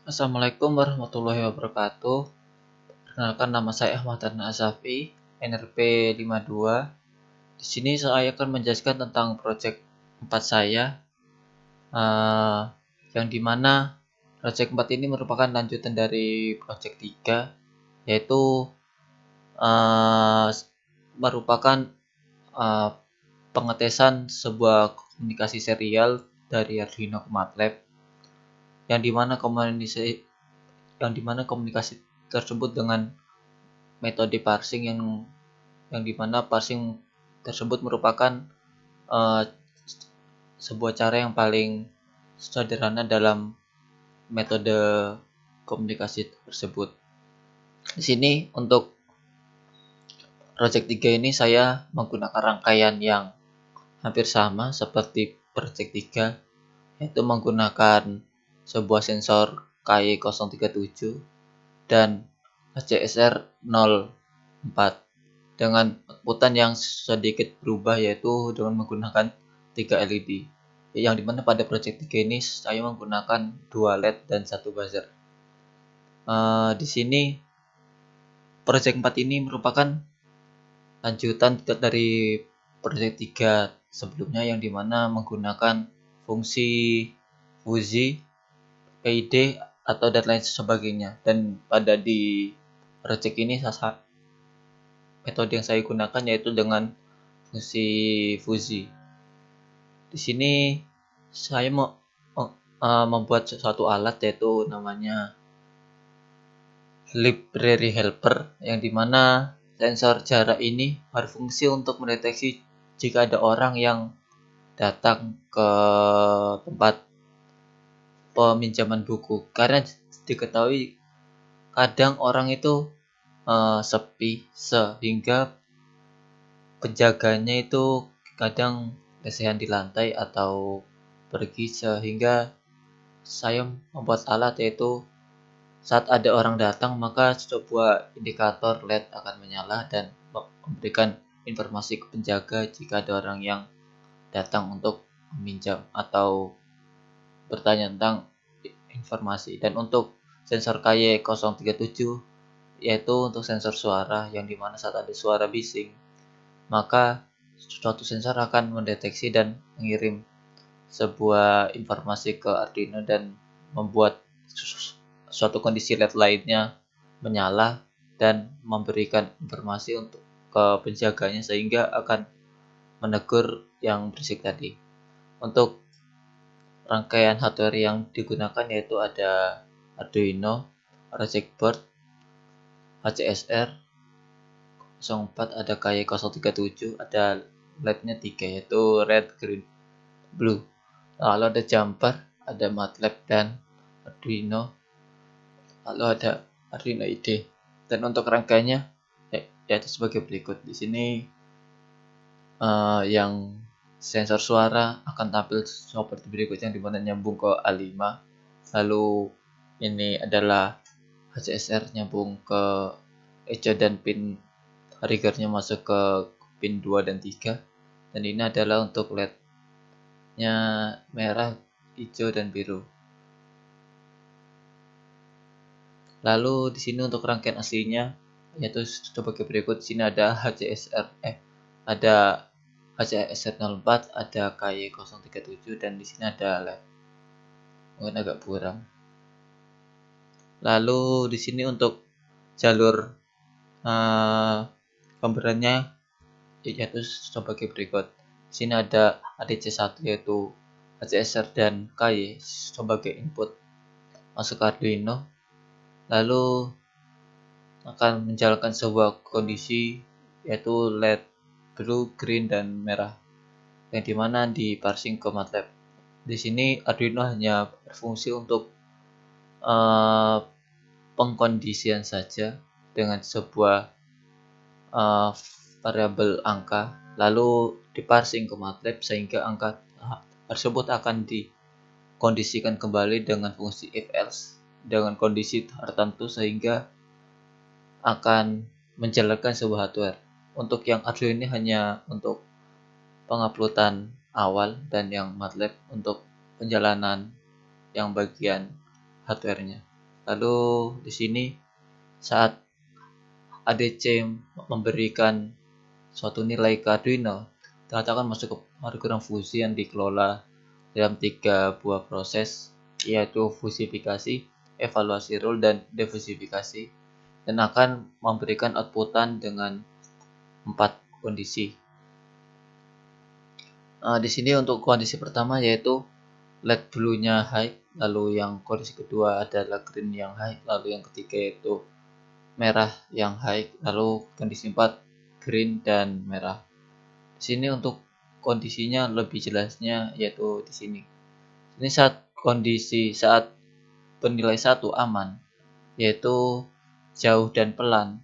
Assalamualaikum warahmatullahi wabarakatuh. Perkenalkan, nama saya Ahmad Dharna Asafi, NRP 52. Di sini saya akan menjelaskan tentang proyek 4 saya, eh, yang dimana proyek 4 ini merupakan lanjutan dari proyek 3, yaitu eh, merupakan eh, pengetesan sebuah komunikasi serial dari Arduino ke MATLAB, yang dimana komunikasi tersebut dengan metode parsing yang dimana parsing tersebut merupakan uh, sebuah cara yang paling sederhana dalam metode komunikasi tersebut. Di sini untuk project 3 ini saya menggunakan rangkaian yang hampir sama seperti project 3, yaitu menggunakan sebuah sensor KY037 dan HCSR 04 dengan outputan yang sedikit berubah, yaitu dengan menggunakan 3 LED, yang dimana pada project 3 ini saya menggunakan 2 LED dan 1 buzzer. Di sini project 4 ini merupakan lanjutan dari project 3 sebelumnya, yang dimana menggunakan fungsi fuzzy, PID atau dan lain sebagainya. Dan pada di project ini metode yang saya gunakan yaitu dengan fungsi fuzzy. Di sini saya mau membuat suatu alat, yaitu namanya library helper, yang dimana sensor jarak ini berfungsi untuk mendeteksi jika ada orang yang datang ke tempat peminjaman buku, karena diketahui kadang orang itu sepi sehingga penjaganya itu kadang lesehan di lantai atau pergi, sehingga saya membuat alat, yaitu saat ada orang datang maka sebuah indikator LED akan menyala dan memberikan informasi ke penjaga jika ada orang yang datang untuk meminjam atau bertanya tentang informasi. Dan untuk sensor KY037, yaitu untuk sensor suara, yang dimana saat ada suara bising maka suatu sensor akan mendeteksi dan mengirim sebuah informasi ke Arduino dan membuat suatu kondisi LED lainnya menyala dan memberikan informasi untuk ke penjaganya, sehingga akan menegur yang berisik tadi. Untuk rangkaian hardware yang digunakan yaitu ada Arduino, Logic Board, HCSR 04, ada KY037, ada LED-nya 3 yaitu red, green, blue. Lalu ada jumper, ada MATLAB dan Arduino. Lalu ada Arduino IDE. Dan untuk rangkaiannya yaitu sebagai berikut. Di sini yang sensor suara akan tampil seperti berikut, yang dimana nyambung ke A5. Lalu ini adalah HCSR nyambung ke echo dan pin triggernya masuk ke pin 2 dan 3. Dan ini adalah untuk LED-nya merah, hijau, dan biru. Lalu di sini untuk rangkaian aslinya yaitu sebagai berikut. Di sini ada HCSR 04, ada KY037, dan di sini ada LED. Mungkin agak buram. Lalu di sini untuk jalur gambarannya yaitu sebagai berikut. Di sini ada ADC1 yaitu HCSR dan KY sebagai input masuk ke Arduino, lalu akan menjalankan sebuah kondisi yaitu LED blue, green, dan merah, yang dimana di parsing ke MATLAB. Di sini Arduino hanya berfungsi untuk pengkondisian saja dengan sebuah variabel angka, lalu diparsing ke MATLAB sehingga angka tersebut akan dikondisikan kembali dengan fungsi if else dengan kondisi tertentu, sehingga akan menjalankan sebuah hardware. Untuk yang Arduino ini hanya untuk penguploadan awal, dan yang MATLAB untuk penjalanan yang bagian hardware-nya. Lalu di sini saat ADC memberikan suatu nilai ke Arduino, ternyata akan masuk ke algoritma fusi yang dikelola dalam 3 buah proses, yaitu fusifikasi, evaluasi rule, dan defusifikasi, dan akan memberikan outputan dengan 4 kondisi. Di sini untuk kondisi pertama yaitu LED blue-nya high, lalu yang kondisi kedua adalah green yang high, lalu yang ketiga yaitu merah yang high, lalu kondisi 4 green dan merah. Di sini untuk kondisinya lebih jelasnya yaitu di sini. Ini saat penilai 1 aman, yaitu jauh dan pelan,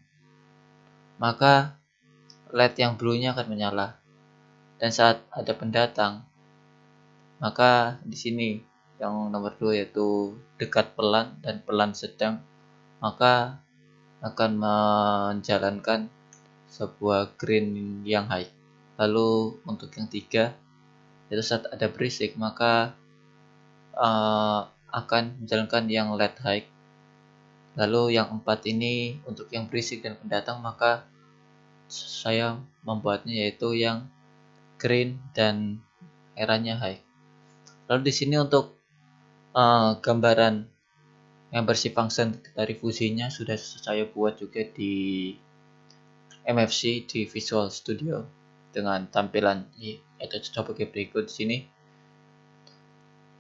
maka LED yang blue-nya akan menyala. Dan saat ada pendatang, maka di sini yang nomor 2 yaitu dekat pelan dan pelan sedang, maka akan menjalankan sebuah green yang high. Lalu untuk yang 3 yaitu saat ada berisik, maka akan menjalankan yang LED high. Lalu yang 4 ini untuk yang berisik dan pendatang, maka saya membuatnya yaitu yang green dan merahnya high. Lalu di sini untuk gambaran membership function dari fusinya sudah saya buat juga di MFC di Visual Studio dengan tampilan yaitu sebagai berikut. Di sini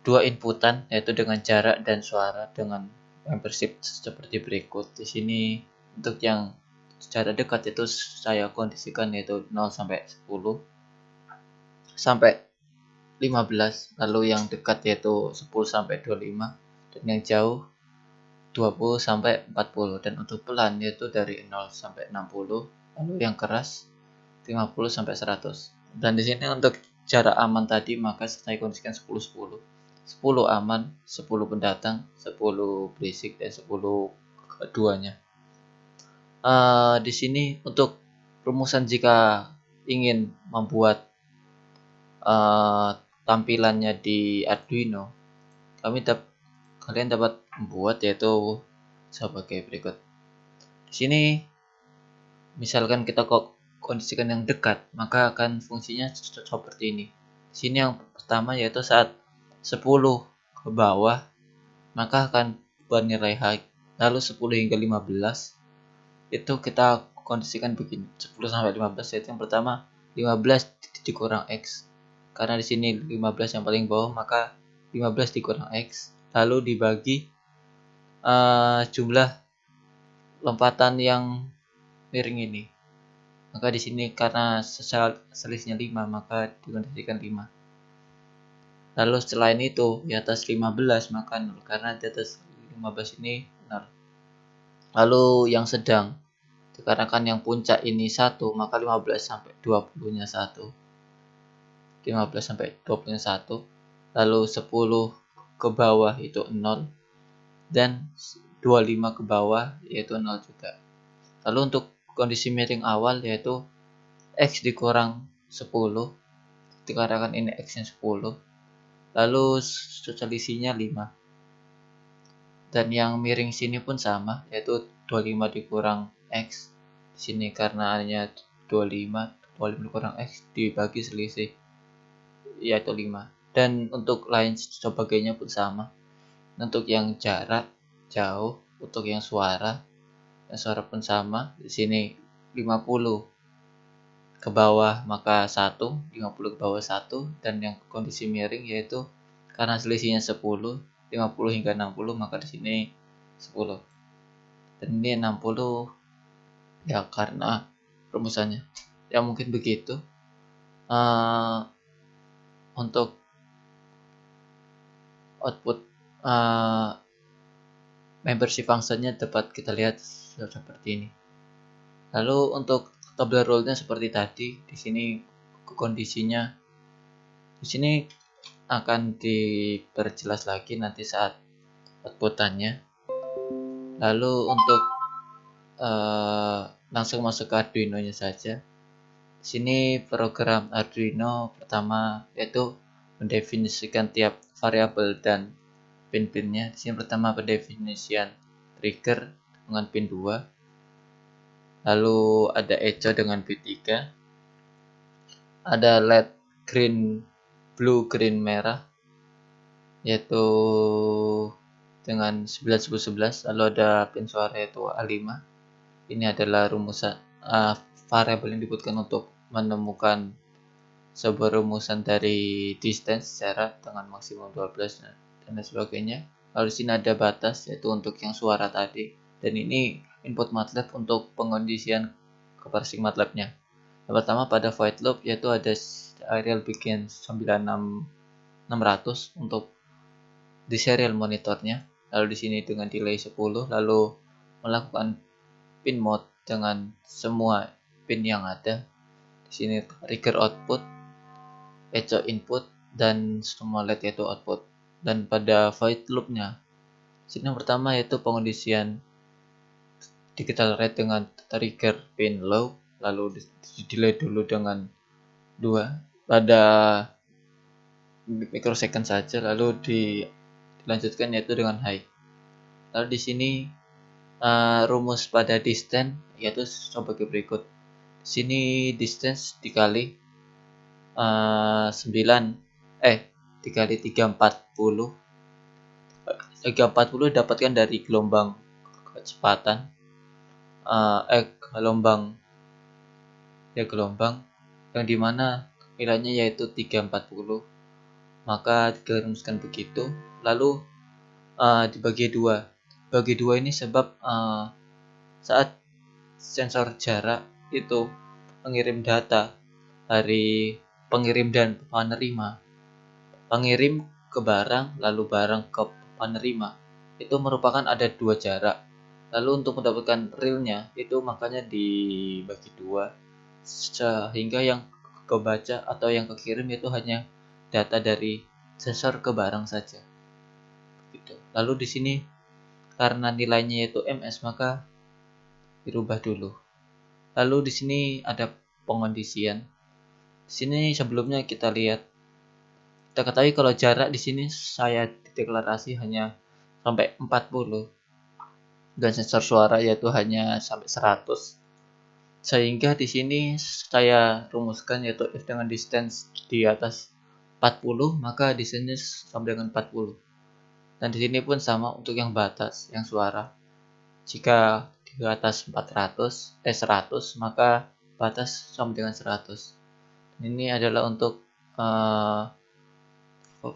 2 inputan yaitu dengan jarak dan suara dengan membership seperti berikut. Di sini untuk yang jarak dekat itu saya kondisikan yaitu 0 sampai 10 sampai 15, lalu yang dekat yaitu 10 sampai 25, dan yang jauh 20 sampai 40, dan untuk pelan yaitu dari 0 sampai 60, lalu yang keras 50 sampai 100. Dan di sini untuk jarak aman tadi maka saya kondisikan 10 10. 10 aman, 10 pendatang, 10 berisik, dan 10 keduanya. Di sini untuk rumusan jika ingin membuat tampilannya di Arduino, kalian dapat membuat yaitu sebagai berikut. Di sini misalkan kita kondisikan yang dekat, maka akan fungsinya seperti ini. Di sini yang pertama yaitu saat 10 ke bawah, maka akan bernilai high. Lalu 10 hingga 15 itu kita kondisikan begini. 10 sampai 15 yaitu yang pertama 15 dikurang X. Karena di sini 15 yang paling bawah, maka 15 dikurang X. Lalu dibagi jumlah lompatan yang miring ini. Maka di sini karena selisihnya 5, maka dikondisikan 5. Lalu selain itu di atas 15 maka 0, karena di atas 15 ini 0. Lalu yang sedang, dikarenakan yang puncak ini 1, maka 15 sampai 20-nya 1. 15 sampai 20-nya 1. Lalu 10 ke bawah itu 0, dan 25 ke bawah yaitu 0 juga. Lalu untuk kondisi miring awal yaitu X dikurang 10, dikarenakan ini X-nya 10. Lalu selisihnya 5. Dan yang miring sini pun sama, yaitu 25 dikurang X. Di sini karena hanya 25 dikurang X dibagi selisih yaitu 5. Dan untuk lain sebagainya pun sama. Untuk yang jarak jauh, untuk yang suara pun sama. Di sini 50 ke bawah maka 1, 50 ke bawah 1, dan yang kondisi miring yaitu karena selisihnya 10, 50 hingga 60, maka di sini 10. Dan ini 60 ya karena rumusannya. Ya mungkin begitu. Untuk output membership functionnya dapat kita lihat seperti ini. Lalu untuk tabel rule-nya seperti tadi. Di sini kondisinya di sini akan diperjelas lagi nanti saat outputannya. Lalu untuk langsung masuk ke Arduino-nya saja. Di sini program Arduino pertama yaitu mendefinisikan tiap variabel dan pin-pinnya. Di sini pertama pendefinisian trigger dengan pin 2, lalu ada echo dengan pin 3, ada LED green, blue, green, merah yaitu dengan 9, 10, 11, lalu ada pin suara yaitu A5. Ini adalah rumusan variabel yang dibutuhkan untuk menemukan sebuah rumusan dari distance jarak dengan maksimum 12 dan lain sebagainya. Lalu di sini ada batas yaitu untuk yang suara tadi, dan ini input MATLAB untuk pengondisian ke parsing MATLAB-nya. Yang pertama pada void loop yaitu ada serial begin 96600 untuk di serial monitornya. Lalu di sini dengan delay 10, lalu melakukan pin mode dengan semua pin yang ada. Di sini trigger output, echo input, dan semua LED yaitu output. Dan pada void loop-nya, sini yang pertama yaitu pengondisian digital rate dengan trigger pin low, lalu di delay dulu dengan 2 pada microsecond saja, lalu dilanjutkan yaitu dengan high. Lalu di sini rumus pada distance yaitu sebagai berikut. Di sini distance dikali 9 dikali 340 dapatkan dari gelombang kecepatan gelombang yang dimana nilainya yaitu 340, maka dirumuskan begitu. Lalu dibagi 2. Bagi 2 ini sebab saat sensor jarak itu mengirim data dari pengirim dan penerima, pengirim ke barang lalu barang ke penerima, itu merupakan ada 2 jarak. Lalu untuk mendapatkan realnya itu makanya dibagi 2 sehingga yang kebaca atau yang kekirim itu hanya data dari sensor ke barang saja gitu. Lalu di sini karena nilainya yaitu ms, maka dirubah dulu. Lalu di sini ada pengondisian. Di sini sebelumnya kita ketahui kalau jarak di sini saya deklarasi hanya sampai 40 dan sensor suara yaitu hanya sampai 100. Sehingga di sini saya rumuskan yaitu if dengan distance di atas 40, maka distance sama dengan 40. Dan di sini pun sama untuk yang batas, yang suara. Jika di atas 100, maka batas sama dengan 100. Ini adalah untuk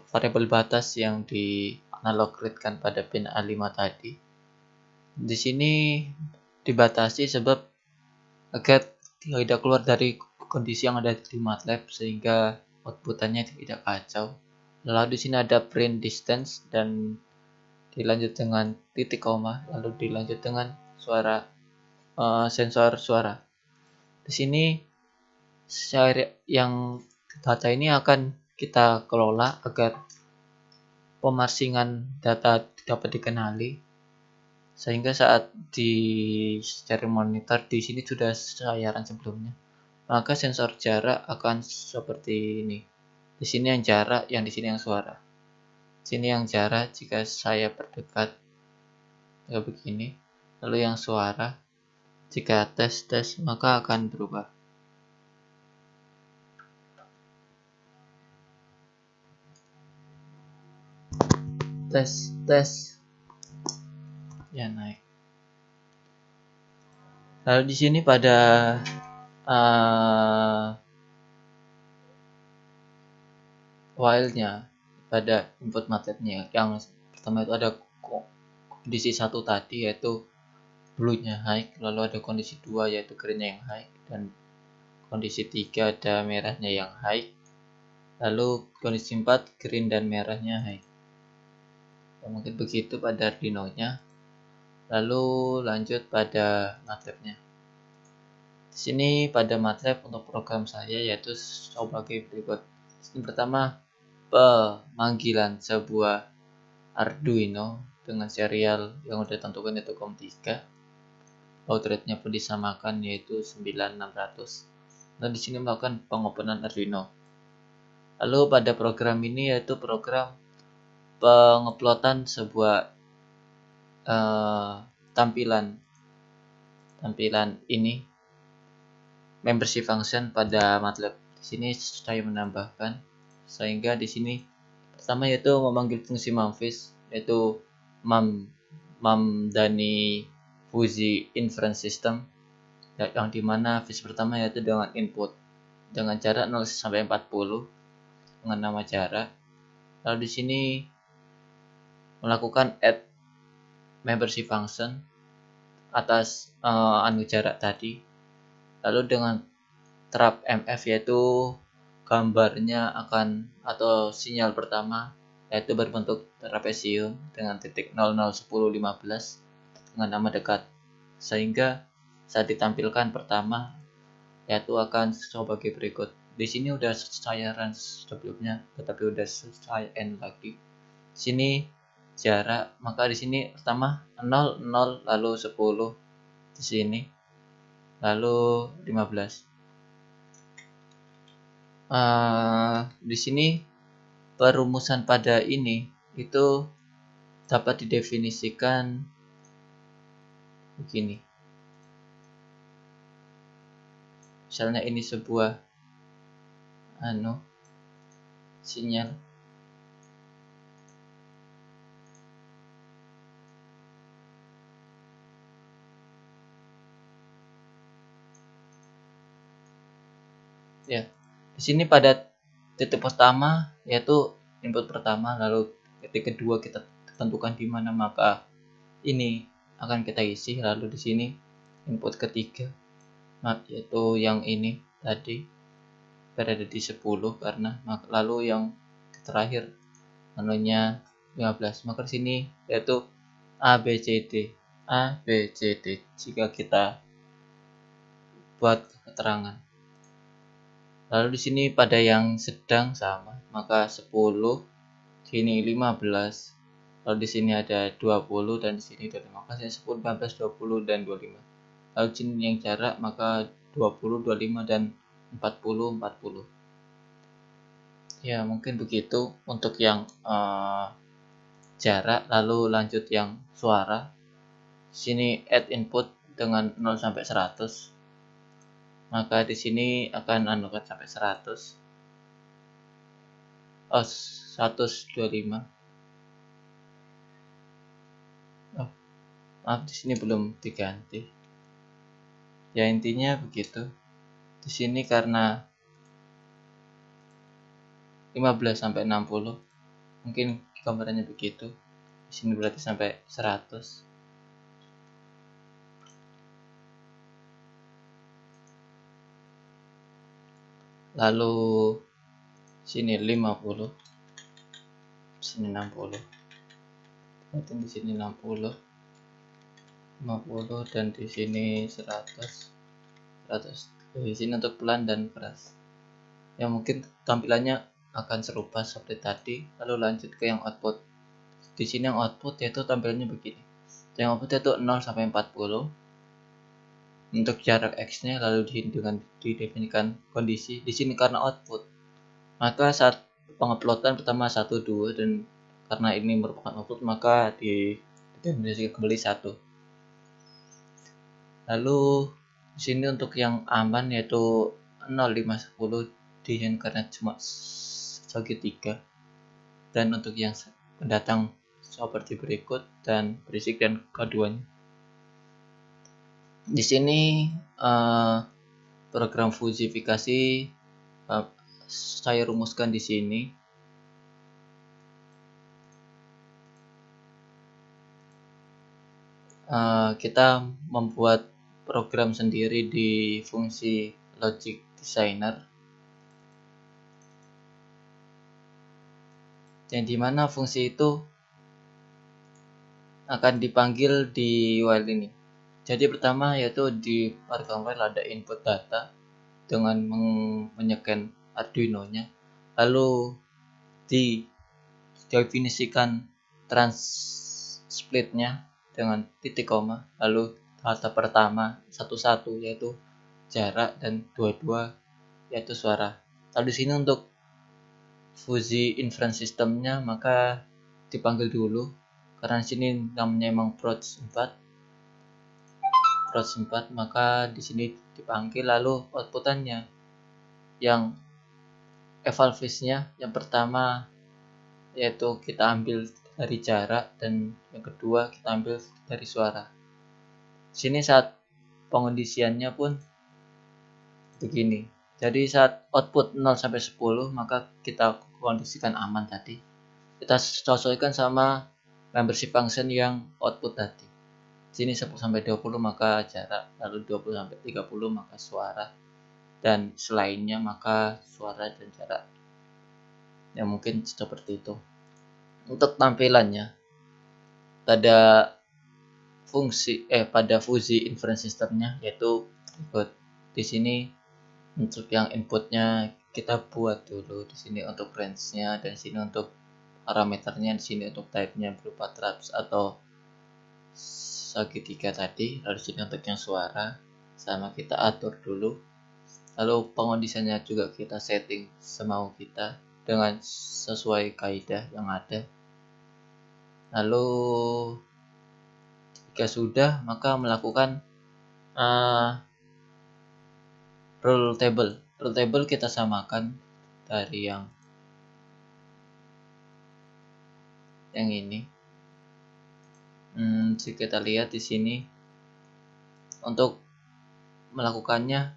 variabel batas yang di analog read-kan pada pin A5 tadi. Di sini dibatasi sebab agar tidak keluar dari kondisi yang ada di MATLAB sehingga outputannya tidak kacau. Lalu di sini ada print distance dan dilanjut dengan titik koma, lalu dilanjut dengan suara sensor suara. Di sini yang data ini akan kita kelola agar pemarsingan data dapat dikenali, sehingga saat di stereo monitor di sini sudah siaran sebelumnya, maka sensor jarak akan seperti ini. Di sini yang jarak, yang di sini yang suara. Di sini yang jarak jika saya perdekat ya begini, lalu yang suara jika tes maka akan berubah. Tes ya naik. Lalu di sini pada while-nya, pada input MATLAB-nya yang pertama itu ada kondisi 1 tadi yaitu blue-nya high, lalu ada kondisi 2 yaitu green-nya yang high, dan kondisi 3 ada merahnya yang high, lalu kondisi 4 green dan merahnya high. Mungkin begitu pada Arduino-nya. Lalu lanjut pada MATLAB-nya. Di sini pada MATLAB untuk program saya yaitu sebagai berikut. Yang pertama, pemanggilan sebuah Arduino dengan serial yang sudah ditentukan yaitu COM3. Baud rate-nya pun disamakan yaitu 9600. Dan di sini melakukan pengopenan Arduino. Lalu pada program ini yaitu program penguploadan sebuah tampilan ini membership function pada MATLAB. Di sini saya menambahkan, sehingga di sini pertama yaitu memanggil fungsi memfish, yaitu memdani fuzzy inference system, yang dimana fish pertama yaitu dengan input dengan jarak 0 sampai 40 dengan nama jarak. Lalu di sini melakukan add membership function atas jarak tadi. Lalu dengan trap mf, yaitu gambarnya akan atau sinyal pertama yaitu berbentuk trapesium dengan titik 00, 10, 15 dengan nama dekat, sehingga saat ditampilkan pertama yaitu akan sebagai berikut. Di sini udah saya run sebelumnya, tetapi udah saya end lagi. Di sini jarak, maka di sini pertama 0, 0, lalu 10 di sini, lalu 15. Di sini perumusan pada ini itu dapat didefinisikan begini. Misalnya ini sebuah sinyal. Ya, di sini pada titik pertama yaitu input pertama, lalu titik kedua kita tentukan di mana, maka ini akan kita isi. Lalu di sini input ketiga, yaitu yang ini tadi berada di 10 karena, lalu yang terakhir 15. Maka di sini yaitu A B C D. Jika kita buat keterangan. Lalu di sini pada yang sedang sama, maka 10, sini 15. Lalu di sini ada 20 dan di sini ada 5. Maka 10, 15, 20 dan 25. Lalu di sini yang jarak, maka 20, 25 dan 40, 40. Ya, mungkin begitu untuk yang jarak. Lalu lanjut yang suara. Di sini add input dengan 0 sampai 100. Maka di sini akan sampai 100. 125. Maaf, di sini belum diganti. Ya, intinya begitu. Di sini karena 15 sampai 60, mungkin gambarannya begitu. Di sini berarti sampai 100. Lalu sini 50, sini 60. Berarti di sini 60, 50 dan di sini 100. Di sini untuk pelan dan keras. Ya, mungkin tampilannya akan serupa seperti tadi. Lalu lanjut ke yang output. Di sini yang output yaitu tampilannya begini. Yang output yaitu 0 sampai 40. Untuk jarak X-nya, lalu dengan didefinisikan kondisi. Di sini karena output, maka saat penguploadan pertama 1, 2, dan karena ini merupakan output, maka didefinisikan kembali 1. Lalu di sini untuk yang aman yaitu 0, 5, 10 karena cuma segitiga. Dan untuk yang pendatang seperti berikut, dan berisik dan keduanya. Di sini program fusifikasi saya rumuskan di sini. Kita membuat program sendiri di fungsi logic designer, yang dimana fungsi itu akan dipanggil di while ini. Jadi pertama yaitu di program while ada input data dengan menyekan Arduino-nya, lalu didefinisikan split-nya dengan titik koma, lalu data pertama 1 yaitu jarak dan 22 yaitu suara. Lalu di sini untuk fuzzy inference systemnya maka dipanggil dulu karena di sini namanya emang Proc 4. approach 4, maka di sini dipanggil, lalu outputannya yang eval-phase-nya yang pertama yaitu kita ambil dari jarak, dan yang kedua kita ambil dari suara. Sini saat pengondisiannya pun begini. Jadi saat output 0 sampai 10 maka kita kondisikan aman tadi. Kita sesuaikan sama membership function yang output tadi. Sini 10 sampai 20 maka jarak, lalu 20 sampai 30 maka suara, dan selainnya maka suara dan jarak. Ya mungkin seperti itu. Untuk tampilannya pada fuzzy inference systemnya yaitu berikut. Di sini untuk yang inputnya kita buat dulu di sini untuk range-nya, dan di sini untuk parameternya, di sini untuk type-nya berupa traps atau segitiga tadi. Lalu di sini untuk yang suara sama kita atur dulu. Lalu pengondisiannya juga kita setting semau kita dengan sesuai kaidah yang ada. Lalu jika sudah maka melakukan rule table. Rule table kita samakan dari yang ini. Jika kita lihat di sini untuk melakukannya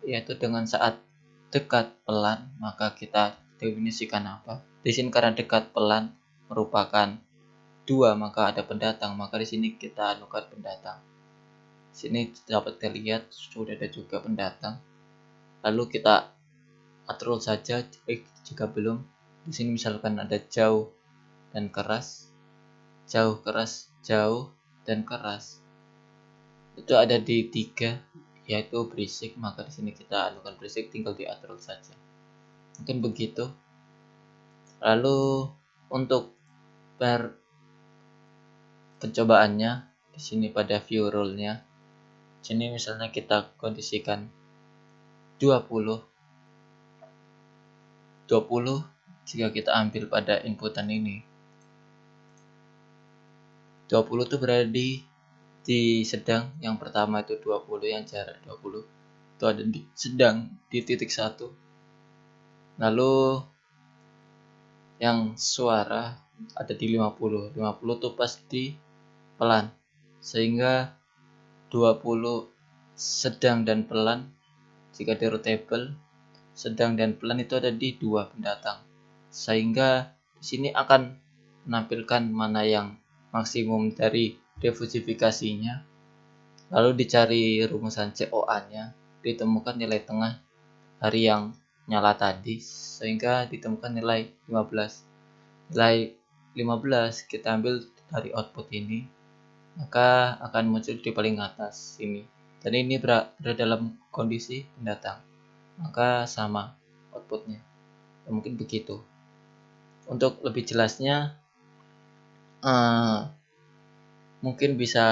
yaitu dengan saat dekat pelan maka kita definisikan apa. Di sini karena dekat pelan merupakan 2 maka ada pendatang, maka di sini kita anukan pendatang. Sini dapat dilihat sudah ada juga pendatang. Lalu kita atur saja jika belum. Di sini misalkan ada jauh dan keras, jauh keras, jauh dan keras. Itu ada di 3 yaitu berisik, maka di sini kita anukan berisik, tinggal diatur saja. Mungkin begitu. Lalu untuk pencobaannya di sini pada view rule-nya. Sini misalnya kita kondisikan 20 jika kita ambil pada inputan ini. 20 itu berada di sedang, yang pertama itu 20 yang jarak 20 itu ada di sedang di titik 1. Lalu yang suara ada di 50 itu pasti pelan, sehingga 20 sedang dan pelan. Jika di rootable sedang dan pelan itu ada di 2 pendatang, sehingga di sini akan menampilkan mana yang maksimum dari diversifikasinya. Lalu dicari rumusan COA-nya, ditemukan nilai tengah dari yang nyala tadi, sehingga ditemukan nilai 15. Nilai 15 kita ambil dari output ini, maka akan muncul di paling atas sini. Dan ini berada dalam kondisi pendatang, maka sama outputnya. Ya, mungkin begitu. Untuk lebih jelasnya mungkin bisa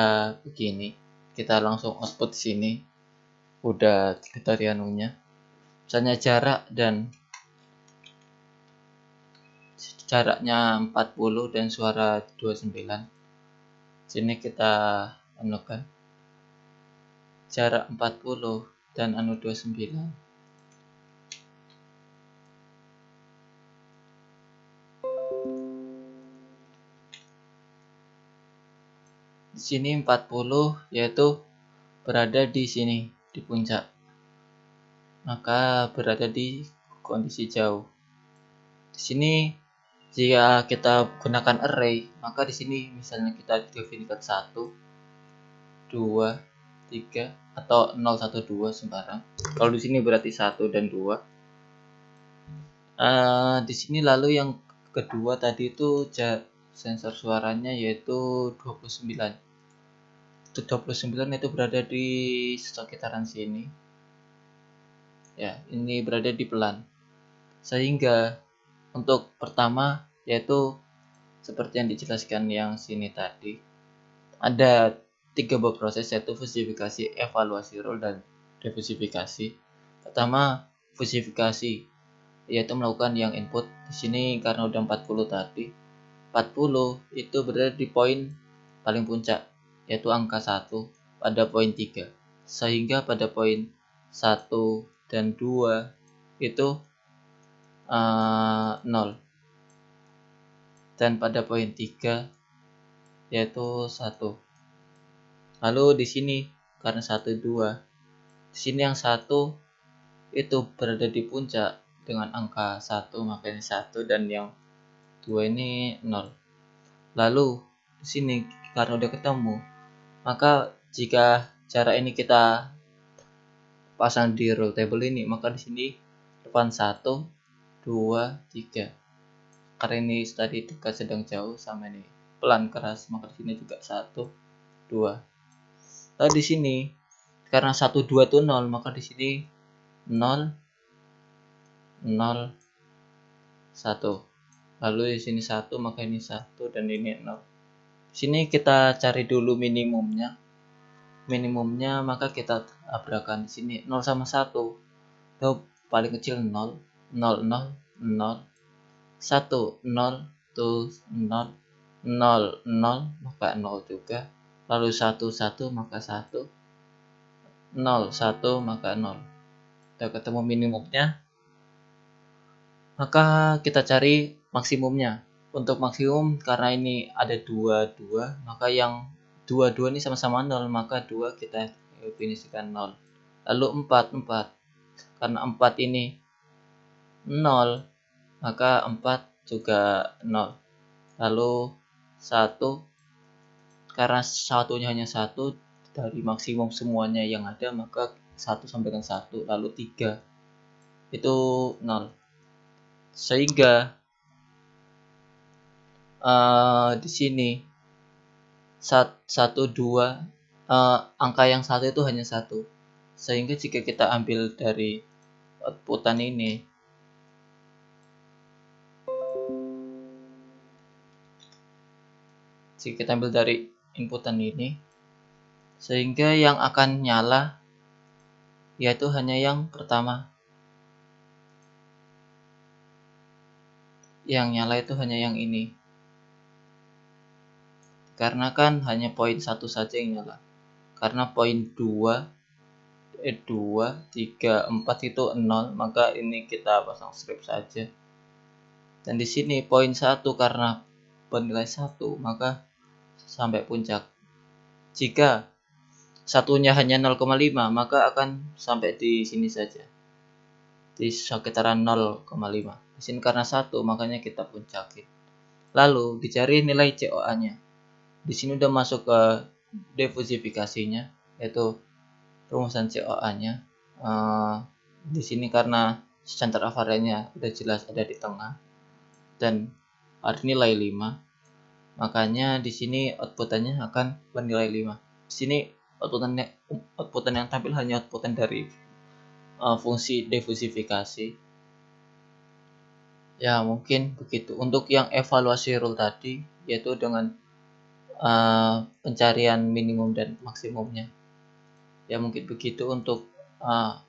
begini, kita langsung output sini udah dari anunya, misalnya jaraknya 40 dan suara 29. Sini kita anukan jarak 40 dan 29. Di sini 40 yaitu berada di sini di puncak, maka berada di kondisi jauh. Di sini jika kita gunakan array, maka di sini misalnya kita definisikan 1, 2, 3 atau 0, 1, 2 sembarang. Kalau di sini berarti 1 dan 2. Di sini lalu yang kedua tadi itu sensor suaranya yaitu 29. Itu 29 itu berada di sekitaran sini. Ya, ini berada di pelan. Sehingga untuk pertama yaitu seperti yang dijelaskan yang sini tadi, ada 3 buah proses yaitu fusifikasi, evaluasi rule, dan diversifikasi. Pertama, fusifikasi yaitu melakukan yang input. Di sini karena udah 40 tadi, 40 itu berada di poin paling puncak yaitu angka 1. pada poin 3. Sehingga pada poin 1 dan 2 itu 0. Dan pada poin 3 yaitu 1. Lalu di sini karena 1 2, di sini yang 1 itu berada di puncak dengan angka 1, makanya 1, dan yang 2 ini 0. Lalu di sini karena udah ketemu, maka jika jarak ini kita pasang di rule table ini, maka di sini depan 1 2 3. Karena ini tadi dekat sedang jauh sama ini pelan keras, maka di sini juga 1 2. Lalu di sini karena 1 2 itu 0, maka di sini 0 0 1. Lalu di sini 1, maka ini 1 dan ini 0. Di sini kita cari dulu minimumnya. Minimumnya maka kita tabrakan di sini 0 sama 1. Itu paling kecil 0 0 0 0 1 0 tuh 0 0 0 maka 0 juga. Lalu 1 1 maka 1 0 1 maka 0. Kita ketemu minimumnya, maka kita cari maksimumnya. Untuk maksimum karena ini ada 2 2, maka yang 2 2 ini sama-sama 0, maka 2 kita definisikan 0. Lalu 4 4, karena 4 ini 0, maka 4 juga 0. Lalu 1, karena satunya hanya 1 dari maksimum semuanya yang ada, maka 1 sampai dengan 1. Lalu 3 itu 0. Sehingga di sini 1 2, angka yang 1 itu hanya 1. Sehingga jika kita ambil dari outputan ini, jika kita ambil dari inputan ini, sehingga yang akan nyala yaitu hanya yang pertama. Yang nyala itu hanya yang ini. Karena kan hanya poin 1 saja yang nyala. Karena poin 2, 3, 4 itu 0, maka ini kita pasang strip saja. Dan di sini poin 1 karena bernilai 1, maka sampai puncak. Jika satunya hanya 0,5, maka akan sampai di sini saja. Di sekitaran 0,5. Di sini karena 1, makanya kita puncakin. Lalu dicari nilai COA-nya. Di sini udah masuk ke diversifikasinya, yaitu rumusan COA-nya. Di sini karena center of area-nya udah jelas ada di tengah dan ada nilai 5, makanya di sini outputannya akan bernilai 5. Di sini outputan yang tampil hanya outputan dari fungsi diversifikasi. Ya, mungkin begitu. Untuk yang evaluasi rule tadi, yaitu dengan pencarian minimum dan maksimumnya. Ya, mungkin begitu untuk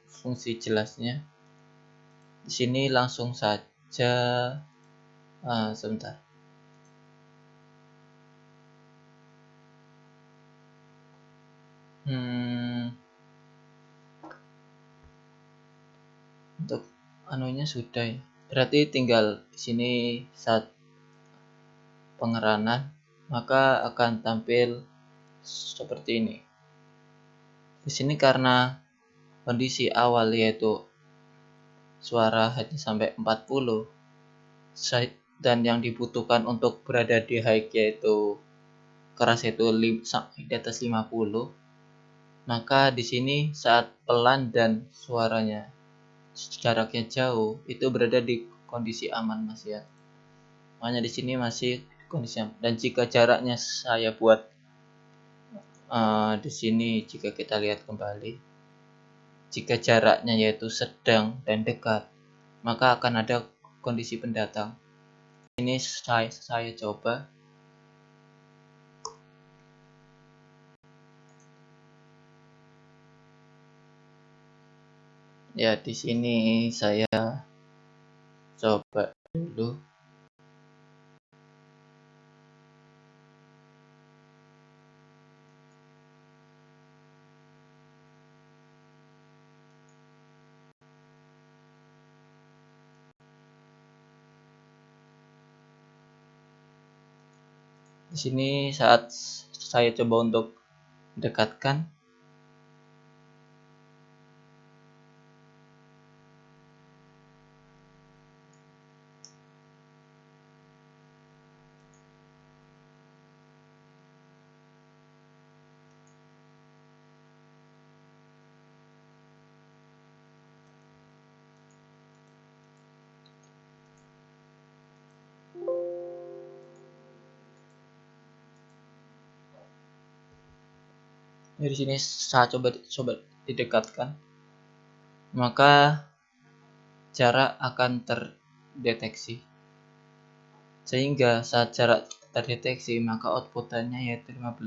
fungsi jelasnya. Di sini langsung saja, sebentar. Untuk anunya sudah ya. Berarti tinggal di sini saat pengeranan, maka akan tampil seperti ini. Di sini karena kondisi awal yaitu suara hanya sampai 40 dan yang dibutuhkan untuk berada di high yaitu keras yaitu di atas 50, maka di sini saat pelan dan suaranya jaraknya jauh itu berada di kondisi aman, Mas ya. Makanya di sini masih kondisi aman. Dan jika jaraknya saya buat di sini, jika kita lihat kembali, jika jaraknya yaitu sedang dan dekat, maka akan ada kondisi pendatang. Ini saya coba. Ya, di sini saya coba dulu. Di sini saat saya coba untuk dekatkan, di sini saya coba didekatkan, maka jarak akan terdeteksi. Sehingga saat jarak terdeteksi, maka outputannya yaitu 15.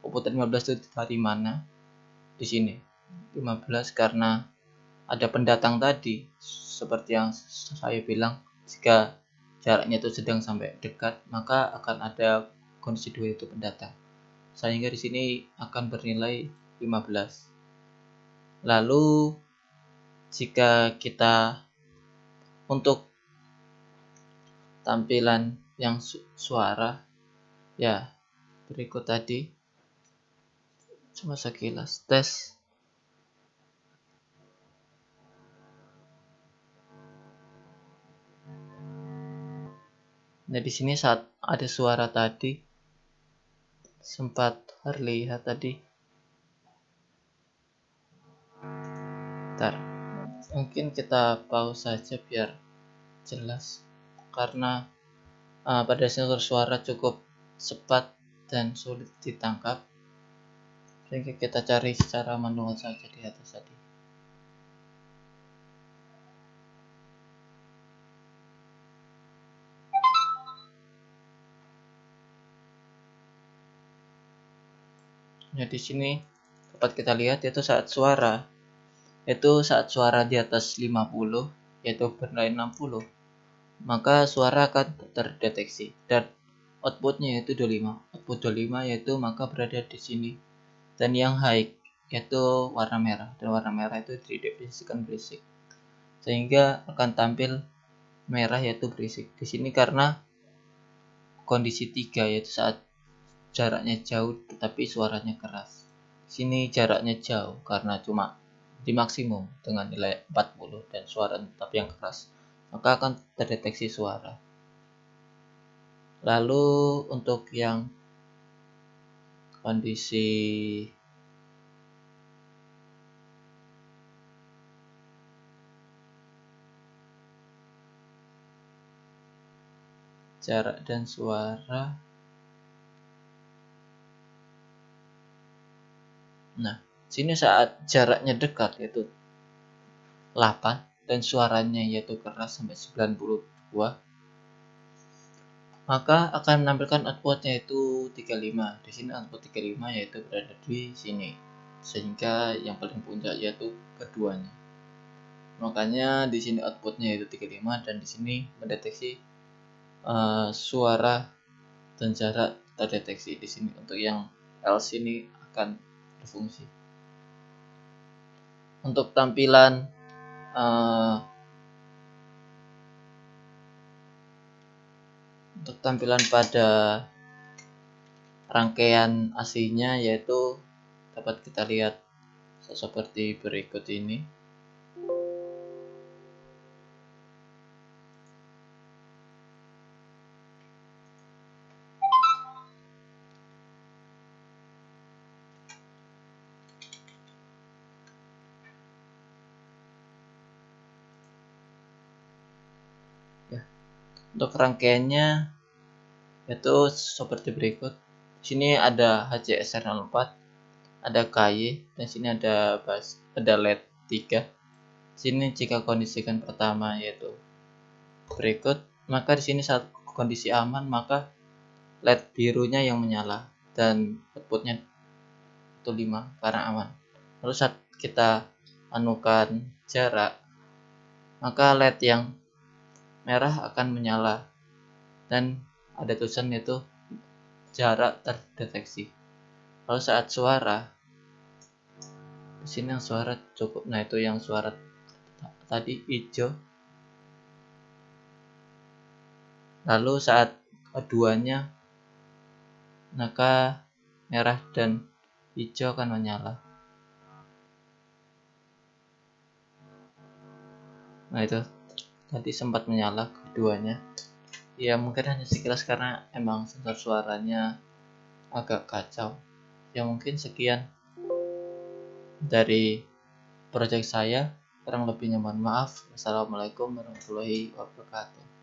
Output 15 itu dari mana? Di sini. 15 karena ada pendatang tadi. Seperti yang saya bilang, jika jaraknya itu sedang sampai dekat, maka akan ada kondisi 2 itu pendatang. Sehingga di sini akan bernilai 15. Lalu jika kita untuk tampilan yang suara, ya berikut tadi cuma sekilas tes. Nah, di sini saat ada suara tadi sempat terlihat tadi. Bentar. Mungkin kita pause saja biar jelas, karena pada sensor suara cukup cepat dan sulit ditangkap, sehingga kita cari secara manual saja di atas tadi. Nah, di sini dapat kita lihat yaitu saat suara di atas 50, yaitu bernilai 60, maka suara akan terdeteksi dan outputnya yaitu 25. Output 25 yaitu maka berada di sini. Dan yang high yaitu warna merah, dan warna merah itu didefinisikan berisik, sehingga akan tampil merah yaitu berisik. Di sini karena kondisi 3 yaitu saat jaraknya jauh tetapi suaranya keras. Di sini jaraknya jauh karena cuma di maksimum dengan nilai 40 dan suara tetap yang keras, maka akan terdeteksi suara. Lalu untuk yang kondisi jarak dan suara, nah sini saat jaraknya dekat yaitu 8 dan suaranya yaitu keras sampai 92, maka akan menampilkan outputnya yaitu 35. Di sini output 35 yaitu berada di sini, sehingga yang paling puncak yaitu keduanya. Makanya di sini outputnya yaitu 35 dan di sini mendeteksi suara dan jarak terdeteksi. Di sini untuk yang L sini akan berfungsi. Untuk tampilan pada rangkaian aslinya yaitu dapat kita lihat seperti berikut ini. Untuk rangkaiannya itu seperti berikut. Di sini ada HCSR04, ada KY, dan sini ada LED 3. Di sini jika kondisikan pertama yaitu berikut, maka di sini saat kondisi aman maka LED birunya yang menyala dan outputnya itu 5 karena aman. Lalu saat kita anukan jarak, maka LED yang merah akan menyala dan ada tulisan yaitu jarak terdeteksi. Lalu saat suara, di sini yang suara cukup, nah itu yang suara tadi hijau. Lalu saat keduanya maka merah dan hijau akan menyala. Nah itu tadi sempat menyala keduanya. Ya mungkin hanya sekilas karena emang sensor suaranya agak kacau. Ya mungkin sekian dari project saya. Kurang lebihnya mohon maaf. Wassalamualaikum warahmatullahi wabarakatuh.